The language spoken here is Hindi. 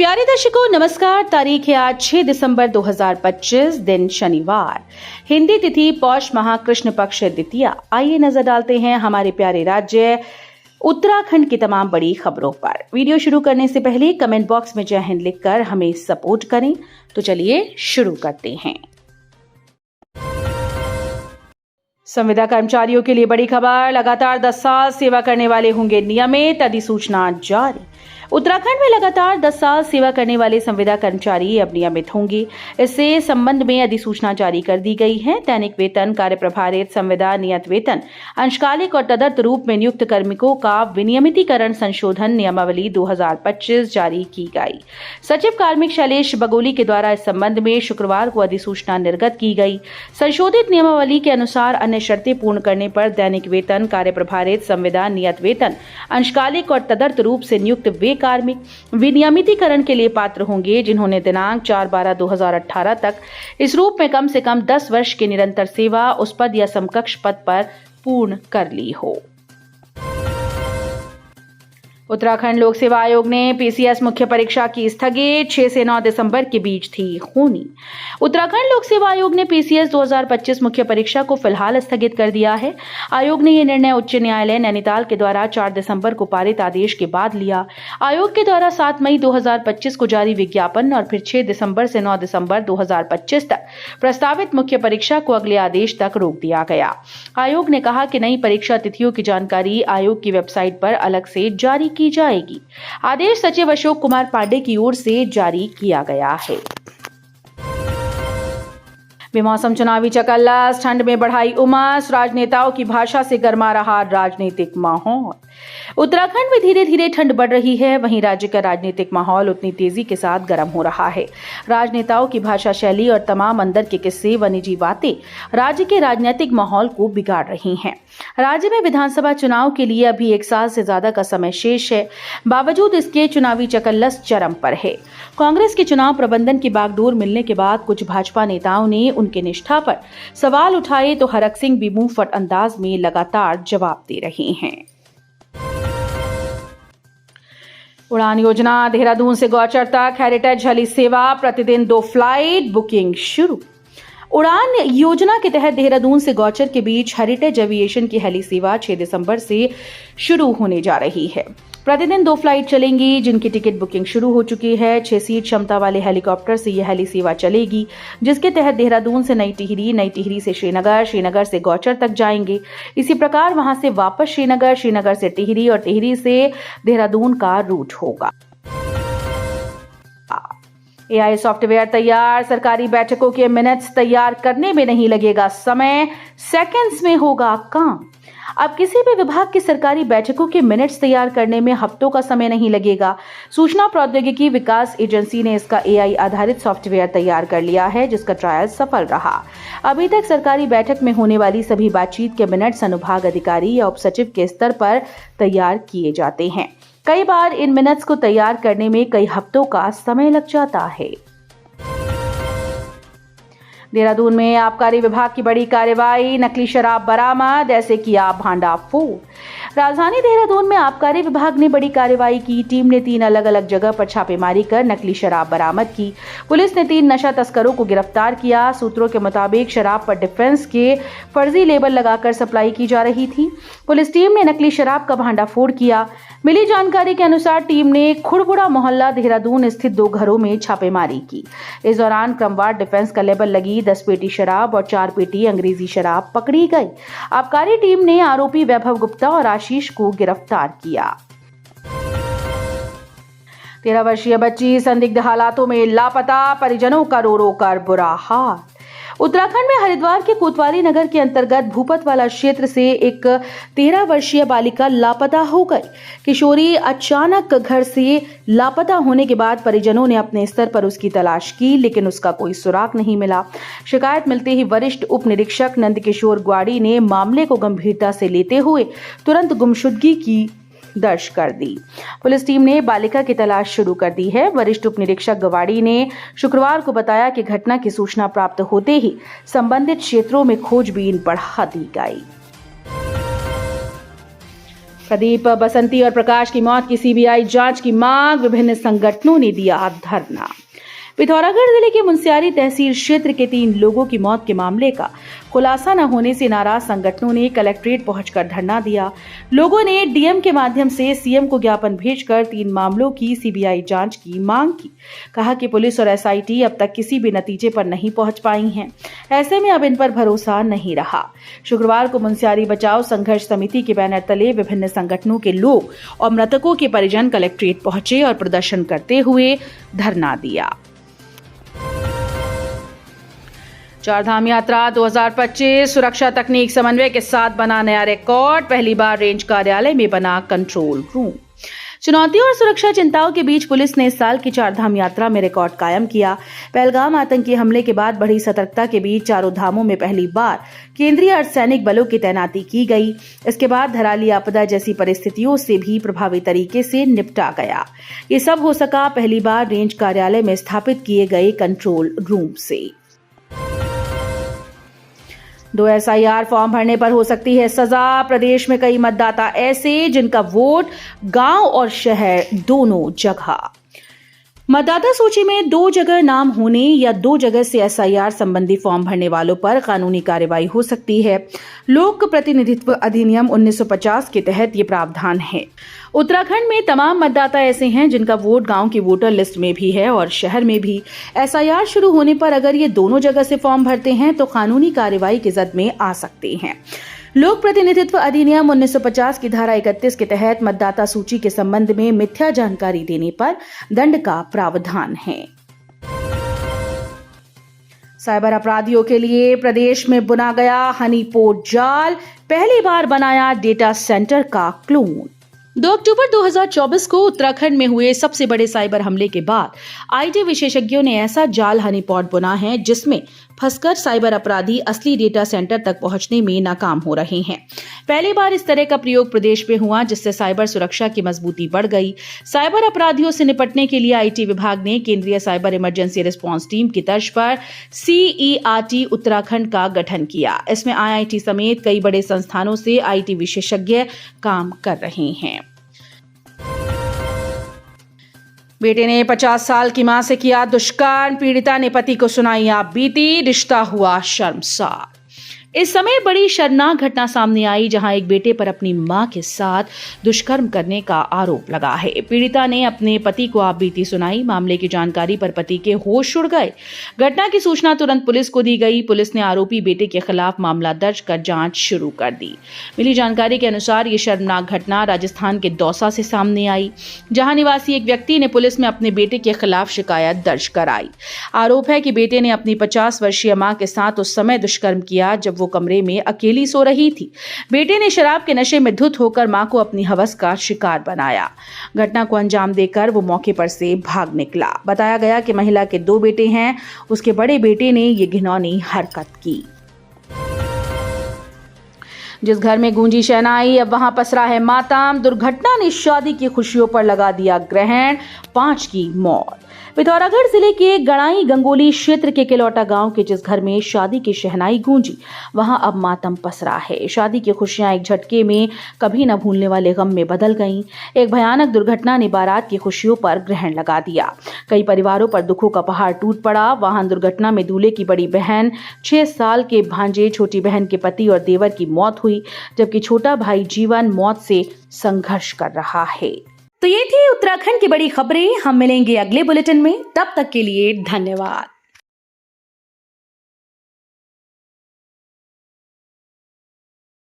प्यारे दर्शकों नमस्कार। तारीख है आज 6 दिसंबर 2025, दिन शनिवार, हिंदी तिथि पौष माह कृष्ण पक्ष द्वितीया। आइए नजर डालते हैं हमारे प्यारे राज्य उत्तराखंड की तमाम बड़ी खबरों पर। वीडियो शुरू करने से पहले कमेंट बॉक्स में जय हिंद लिखकर हमें सपोर्ट करें। तो चलिए शुरू करते हैं। संविदा कर्मचारियों के लिए बड़ी खबर, लगातार 10 साल सेवा करने वाले होंगे नियमित, अधिसूचना जारी। उत्तराखंड में लगातार 10 साल सेवा करने वाले संविदा कर्मचारी अब नियमित होंगे। इससे संबंध में अधिसूचना जारी कर दी गई है। दैनिक वेतन, कार्य प्रभारित संविदा, नियत वेतन, अंशकालिक और तदर्थ रूप में नियुक्त कार्मिकों का विनियमितीकरण संशोधन नियमावली 2025 जारी की गई। सचिव कार्मिक शैलेश बगोली के द्वारा इस संबंध में शुक्रवार को अधिसूचना निर्गत की गई। संशोधित नियमावली के अनुसार अन्य शर्तें पूर्ण करने पर दैनिक वेतन, कार्य प्रभारित संविदा, नियत वेतन, अंशकालिक और तदर्थ रूप से नियुक्त वे कार्मिक विनियमितीकरण के लिए पात्र होंगे जिन्होंने दिनांक 4/12/2018 तक इस रूप में कम से कम 10 वर्ष की निरंतर सेवा उस पद या समकक्ष पद पर पूर्ण कर ली हो। उत्तराखंड लोक सेवा आयोग ने पीसीएस मुख्य परीक्षा की स्थगित 6 से 9 दिसंबर के बीच थी होनी। उत्तराखंड लोक सेवा आयोग ने पीसीएस 2025 मुख्य परीक्षा को फिलहाल स्थगित कर दिया है। आयोग ने यह निर्णय उच्च न्यायालय नैनीताल के द्वारा 4 दिसंबर को पारित आदेश के बाद लिया। आयोग के द्वारा 7 मई 2025 को जारी विज्ञापन और फिर 6 दिसंबर से 9 दिसंबर 2025 तक प्रस्तावित मुख्य परीक्षा को अगले आदेश तक रोक दिया गया। आयोग ने कहा कि नई परीक्षा तिथियों की जानकारी आयोग की वेबसाइट पर अलग से जारी की जाएगी। आदेश सचिव अशोक कुमार पांडे की ओर से जारी किया गया है। बेमौसम चुनावी चकल्लस, ठंड में बढ़ाई उमस, राजनेताओं की भाषा से गर्मा रहा राजनीतिक माहौल। उत्तराखंड में धीरे धीरे ठंड बढ़ रही है, वहीं राज्य का राजनीतिक माहौल उतनी तेजी के साथ गर्म हो रहा है। राजनेताओं की भाषा शैली और तमाम अंदर के किस्से व निजी बातें राज्य के राजनीतिक माहौल को बिगाड़ रही हैं। राज्य में विधानसभा चुनाव के लिए अभी 1 साल से ज्यादा का समय शेष है। बावजूद इसके चुनावी चकल्लस चरम पर है। कांग्रेस के चुनाव प्रबंधन की बागडोर मिलने के बाद कुछ भाजपा नेताओं ने उनके निष्ठा पर सवाल उठाए तो हरक सिंह भी मुंहफट अंदाज में लगातार जवाब दे रहे हैं। उड़ान योजना, देहरादून से गौचर तक हेरिटेज हेली सेवा, प्रतिदिन 2 फ्लाइट बुकिंग शुरू। उड़ान योजना के तहत देहरादून से गौचर के बीच हेरिटेज एविएशन की हेली सेवा 6 दिसंबर से शुरू होने जा रही है। प्रतिदिन 2 फ्लाइट चलेंगी, जिनकी टिकट बुकिंग शुरू हो चुकी है। 6 सीट क्षमता वाले हेलीकॉप्टर से यह हेली सेवा चलेगी, जिसके तहत देहरादून से नई टिहरी से श्रीनगर, श्रीनगर से गौचर तक जाएंगे। इसी प्रकार वहां से वापस श्रीनगर, श्रीनगर से टिहरी और टिहरी से देहरादून का रूट होगा। एआई सॉफ्टवेयर तैयार, सरकारी बैठकों के मिनट्स तैयार करने में नहीं लगेगा समय, सेकंड्स में होगा काम। अब किसी भी विभाग की सरकारी बैठकों के मिनट्स तैयार करने में हफ्तों का समय नहीं लगेगा। सूचना प्रौद्योगिकी विकास एजेंसी ने इसका एआई आधारित सॉफ्टवेयर तैयार कर लिया है, जिसका ट्रायल सफल रहा। अभी तक सरकारी बैठक में होने वाली सभी बातचीत के मिनट्स अनुभाग अधिकारी या उपसचिव के स्तर पर तैयार किए जाते हैं। कई बार इन मिनट्स को तैयार करने में कई हफ्तों का समय लग जाता है। देहरादून में आबकारी विभाग की बड़ी कार्रवाई, नकली शराब बरामद, ऐसे किया भांडाफोड़। राजधानी देहरादून में आबकारी विभाग ने बड़ी कार्रवाई की। टीम ने 3 अलग अलग जगह पर छापेमारी कर नकली शराब बरामद की। पुलिस ने 3 नशा तस्करों को गिरफ्तार किया। सूत्रों के मुताबिक शराब पर डिफेंस के फर्जी लेबल लगाकर सप्लाई की जा रही थी। पुलिस टीम ने नकली शराब का भांडाफोड़ किया। मिली जानकारी के अनुसार टीम ने खुड़बुड़ा मोहल्ला देहरादून स्थित 2 घरों में छापेमारी की। इस दौरान क्रमवार डिफेंस का लेबल लगी 10 पेटी शराब और 4 पेटी अंग्रेजी शराब पकड़ी गई। आबकारी टीम ने आरोपी वैभव गुप्ता और आशीष को गिरफ्तार किया। 13 वर्षीय बच्ची संदिग्ध हालातों में लापता, परिजनों का रो रो कर बुरा हाल। उत्तराखंड में हरिद्वार के कोतवाली नगर के अंतर्गत भूपतवाला क्षेत्र से एक 13 वर्षीय बालिका लापता हो गई। किशोरी अचानक घर से लापता होने के बाद परिजनों ने अपने स्तर पर उसकी तलाश की, लेकिन उसका कोई सुराग नहीं मिला। शिकायत मिलते ही वरिष्ठ उप निरीक्षक नंदकिशोर ग्वाड़ी ने मामले को गंभीरता से लेते हुए तुरंत गुमशुदगी की दर्ज कर दी। पुलिस टीम ने बालिका की तलाश शुरू कर दी है। वरिष्ठ उप निरीक्षक गवाड़ी ने शुक्रवार को बताया कि घटना की सूचना प्राप्त होते ही संबंधित क्षेत्रों में खोजबीन बढ़ा दी गई। प्रदीप बसंती और प्रकाश की मौत की सीबीआई जांच की मांग, विभिन्न संगठनों ने दिया धरना। पिथौरागढ़ जिले के मुनस्यारी तहसील क्षेत्र के 3 लोगों की मौत के मामले का खुलासा न होने से नाराज संगठनों ने कलेक्ट्रेट पहुंचकर धरना दिया। लोगों ने डीएम के माध्यम से सीएम को ज्ञापन भेजकर 3 मामलों की सीबीआई जांच की मांग की। कहा कि पुलिस और एसआईटी अब तक किसी भी नतीजे पर नहीं पहुंच पाई हैं। ऐसे में अब इन पर भरोसा नहीं रहा। शुक्रवार को मुनस्यारी बचाओ संघर्ष समिति के बैनर तले विभिन्न संगठनों के लोग और मृतकों के परिजन कलेक्ट्रेट पहुंचे और प्रदर्शन करते हुए धरना दिया। चारधाम यात्रा 2025 सुरक्षा तकनीक समन्वय के साथ बना नया रिकॉर्ड। पहली बार रेंज कार्यालय में बना कंट्रोल रूम। चुनौतियों और सुरक्षा चिंताओं के बीच पुलिस ने इस साल की चारधाम यात्रा में रिकॉर्ड कायम किया। पहलगाम आतंकी हमले के बाद बढ़ी सतर्कता के बीच चारों धामों में पहली बार केंद्रीय अर्धसैनिक बलों की तैनाती की गई। इसके बाद धराली आपदा जैसी परिस्थितियों से भी प्रभावी तरीके से निपटा गया। ये सब हो सका पहली बार रेंज कार्यालय में स्थापित किए गए कंट्रोल रूम से। 2 एसआईआर फॉर्म भरने पर हो सकती है सजा। प्रदेश में कई मतदाता ऐसे जिनका वोट गांव और शहर दोनों जगह। मतदाता सूची में 2 जगह नाम होने या 2 जगह से एसआईआर संबंधी फॉर्म भरने वालों पर कानूनी कार्रवाई हो सकती है। लोक प्रतिनिधित्व अधिनियम 1950 के तहत ये प्रावधान है। उत्तराखंड में तमाम मतदाता ऐसे हैं जिनका वोट गांव की वोटर लिस्ट में भी है और शहर में भी। एसआईआर शुरू होने पर अगर ये दोनों जगह से फॉर्म भरते हैं तो कानूनी कार्रवाई की जद में आ सकते हैं। लोक प्रतिनिधित्व अधिनियम 1950 की धारा 31 के तहत मतदाता सूची के संबंध में मिथ्या जानकारी देने पर दंड का प्रावधान है। साइबर अपराधियों के लिए प्रदेश में बुना गया हनीपोट जाल। पहली बार बनाया डेटा सेंटर का क्लोन। 2 अक्टूबर 2024 को उत्तराखंड में हुए सबसे बड़े साइबर हमले के बाद आईटी विशेषज्ञों ने ऐसा जाल हनीपॉट बुना है जिसमें फंसकर साइबर अपराधी असली डेटा सेंटर तक पहुंचने में नाकाम हो रहे हैं। पहली बार इस तरह का प्रयोग प्रदेश में हुआ जिससे साइबर सुरक्षा की मजबूती बढ़ गई। साइबर अपराधियों से निपटने के लिए आईटी विभाग ने केंद्रीय साइबर इमरजेंसी रिस्पांस टीम की तर्ज पर CERT उत्तराखंड का गठन किया। इसमें IIT समेत कई बड़े संस्थानों से आईटी विशेषज्ञ काम कर रहे हैं। बेटे ने 50 साल की मां से किया दुष्कर्म। पीड़िता ने पति को सुनाई आप बीती। रिश्ता हुआ शर्मसार। इस समय बड़ी शर्मनाक घटना सामने आई जहां एक बेटे पर अपनी मां के साथ दुष्कर्म करने का आरोप लगा है। पीड़िता ने अपने पति को आपबीती सुनाई। मामले की जानकारी पर पति के होश उड़ गए। घटना की सूचना तुरंत पुलिस को दी गई। पुलिस ने आरोपी बेटे के खिलाफ मामला दर्ज कर जांच शुरू कर दी। मिली जानकारी के अनुसार ये शर्मनाक घटना राजस्थान के दौसा से सामने आई, जहां निवासी एक व्यक्ति ने पुलिस में अपने बेटे के खिलाफ शिकायत दर्ज कराई। आरोप है कि बेटे ने अपनी 50 वर्षीय मां के साथ उस समय दुष्कर्म किया जब वो कमरे में अकेली सो रही थी। बेटे ने शराब के नशे में धुत होकर मां को अपनी हवस का शिकार बनाया। घटना को अंजाम देकर वो मौके पर से भाग निकला। बताया गया कि महिला के 2 बेटे हैं। उसके बड़े बेटे ने ये घिनौनी हरकत की। जिस घर में गूंजी शहनाई अब वहां पसरा है मातम। दुर्घटना ने शादी की खुशियों पर लगा दिया ग्रहण। 5 की मौत। पिथौरागढ़ जिले के गड़ाई गंगोली क्षेत्र के किलौटा गांव के जिस घर में शादी की शहनाई गूंजी वहां अब मातम पसरा है। शादी की खुशियां एक झटके में कभी न भूलने वाले गम में बदल गईं। एक भयानक दुर्घटना ने बारात की खुशियों पर ग्रहण लगा दिया। कई परिवारों पर दुखों का पहाड़ टूट पड़ा। वाहन दुर्घटना में दूल्हे की बड़ी बहन, 6 साल के भांजे, छोटी बहन के पति और देवर की मौत हुई, जबकि छोटा भाई जीवन मौत से संघर्ष कर रहा है। तो ये थी उत्तराखंड की बड़ी खबरें। हम मिलेंगे अगले बुलेटिन में। तब तक के लिए धन्यवाद।